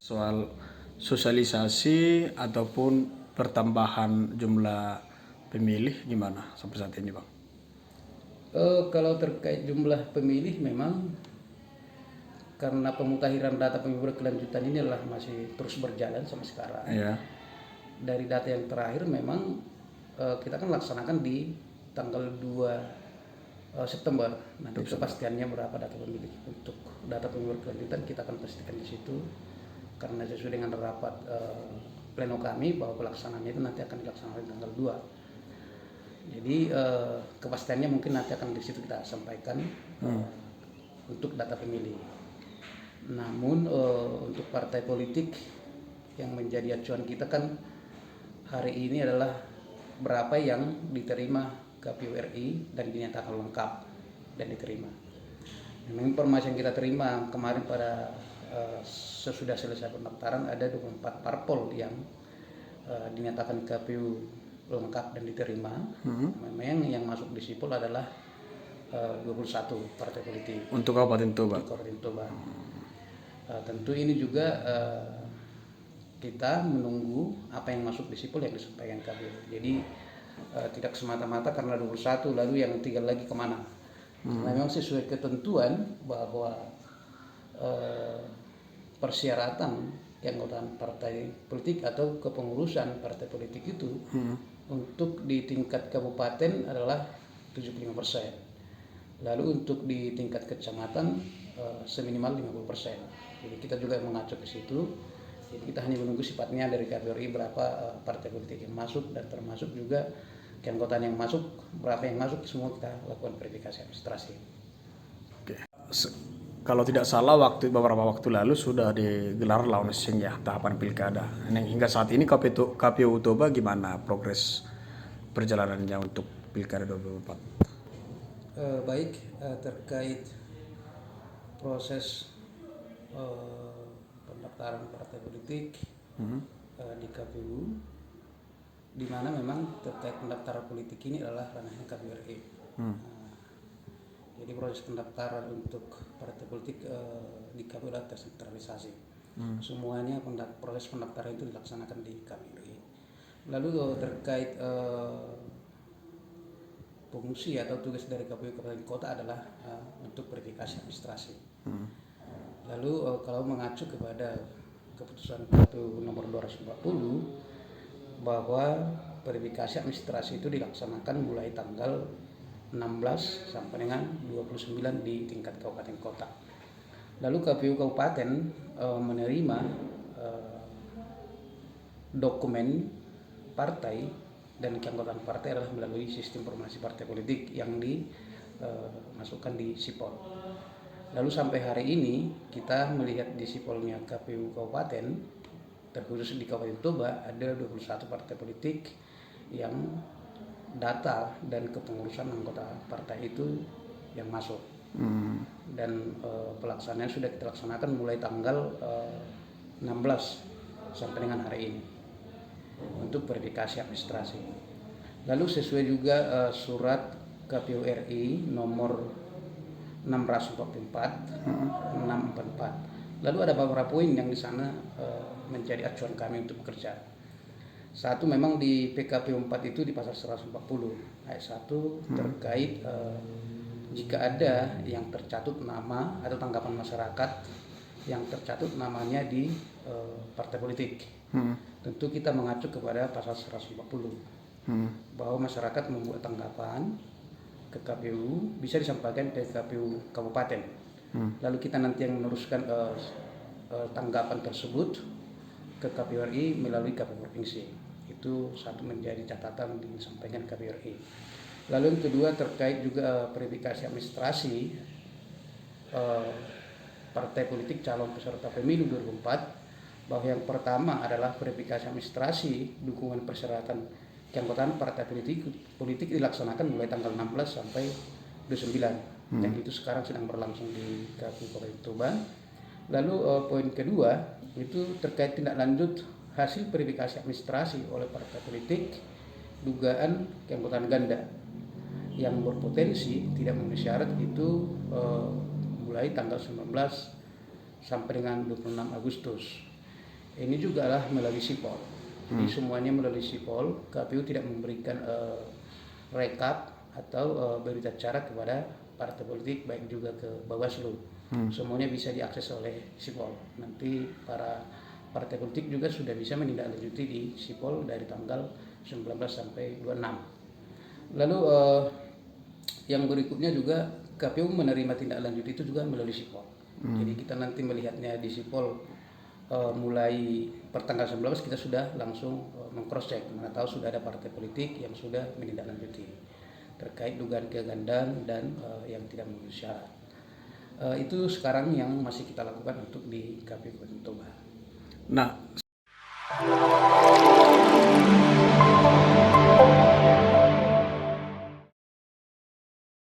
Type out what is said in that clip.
soal sosialisasi ataupun pertambahan jumlah pemilih gimana sampai saat ini, Bang? Kalau terkait jumlah pemilih, memang karena pemutahiran data pemilih berkelanjutan ini adalah masih terus berjalan sampai sekarang. Ya. Dari data yang terakhir memang kita kan laksanakan di tanggal 2 September. Nanti kepastiannya berapa data pemilih. Untuk data pemilih berkelanjutan kita akan pastikan di situ, karena sesuai dengan rapat pleno kami bahwa pelaksanaannya itu nanti akan dilaksanakan tanggal 2. Jadi kepastiannya mungkin nanti akan di situ kita sampaikan untuk data pemilih. Namun untuk partai politik yang menjadi acuan kita kan hari ini adalah berapa yang diterima KPU RI dan dinyatakan lengkap dan diterima. Memang informasi yang kita terima kemarin pada sesudah selesai pendaftaran ada 24 parpol yang dinyatakan KPU lengkap dan diterima. Memang yang masuk di sipol adalah 21 partai politik Untuk Kabupaten Toba. di Kabupaten Toba. Tentu ini juga kita menunggu apa yang masuk di sipol yang disampaikan KPU. Jadi tidak semata-mata karena 21 lalu yang tinggal lagi kemana. Memang sesuai ketentuan bahwa persyaratan keanggotaan partai politik atau kepengurusan partai politik itu untuk di tingkat kabupaten adalah 75%. Lalu untuk di tingkat kecamatan seminimal 50%. Jadi kita juga mengacu ke situ. Jadi kita hanya menunggu sifatnya dari KPU RI berapa partai politik yang masuk, dan termasuk juga keanggotaan yang masuk, berapa yang masuk, semua kita lakukan verifikasi administrasi. Oke. Kalau tidak salah beberapa waktu lalu sudah digelar launching ya tahapan pilkada. Hingga saat ini KPU Toba gimana progres perjalanannya untuk pilkada 2024? Baik, terkait proses pendaftaran partai politik di KPU, di mana memang terkait pendaftaran politik ini adalah ranahnya KPU RI. Jadi proses pendaftaran untuk partai politik di KPU adalah tersentralisasi. Semuanya proses pendaftaran itu dilaksanakan di KPU RI. Lalu terkait fungsi atau tugas dari KPU Kabupaten Kota adalah untuk verifikasi administrasi. Lalu kalau mengacu kepada keputusan KPU nomor 240 bahwa verifikasi administrasi itu dilaksanakan mulai tanggal 16 sampai dengan 29 di tingkat kabupaten kota. Lalu KPU kabupaten menerima dokumen partai dan keanggotaan partai adalah melalui sistem informasi partai politik yang dimasukkan di sipol. Lalu sampai hari ini kita melihat di sipolnya KPU kabupaten, terkhusus di Kabupaten Toba, ada 21 partai politik yang data dan kepengurusan anggota partai itu yang masuk. Dan pelaksanaan sudah kita laksanakan mulai tanggal 16 sampai dengan hari ini untuk verifikasi administrasi. Lalu sesuai juga surat KPU RI nomor 644. Lalu ada beberapa poin yang di sana menjadi acuan kami untuk bekerja. Satu, memang di PKPU 4 itu di pasal 140 ayat 1 terkait jika ada yang tercatut nama atau tanggapan masyarakat yang tercatut namanya di partai politik. Tentu kita mengacu kepada pasal 140 bahwa masyarakat membuat tanggapan ke KPU bisa disampaikan ke KPU kabupaten. Lalu kita nanti yang meneruskan tanggapan tersebut ke KPU RI melalui KPU provinsi. Itu satu menjadi catatan disampaikan KPU RI. Lalu yang kedua terkait juga verifikasi administrasi partai politik calon peserta pemilu 2024, bahwa yang pertama adalah verifikasi administrasi dukungan persyaratan keanggotaan partai politik dilaksanakan mulai tanggal 16 sampai 29. Dan itu sekarang sedang berlangsung di KPU Kabupaten Toba. Lalu poin kedua itu terkait tindak lanjut hasil verifikasi administrasi oleh partai politik dugaan keanggotaan ganda yang berpotensi tidak memenuhi syarat itu mulai tanggal 19 sampai dengan 26 Agustus. ini juga lah melalui sipol. Jadi semuanya melalui sipol. KPU tidak memberikan rekap atau berita acara kepada partai politik, baik juga ke Bawaslu. Semuanya bisa diakses oleh sipol. Nanti para partai politik juga sudah bisa menindaklanjuti di sipol dari tanggal 19 sampai 26. Lalu yang berikutnya juga KPU menerima tindak lanjut itu juga melalui sipol. Jadi kita nanti melihatnya di sipol mulai pertanggal 19 kita sudah langsung meng-cross check, mana tahu sudah ada partai politik yang sudah menindaklanjuti terkait dugaan kegandaan dan yang tidak memenuhi syarat. Itu sekarang yang masih kita lakukan untuk di KPU Kabupaten Toba. Nah,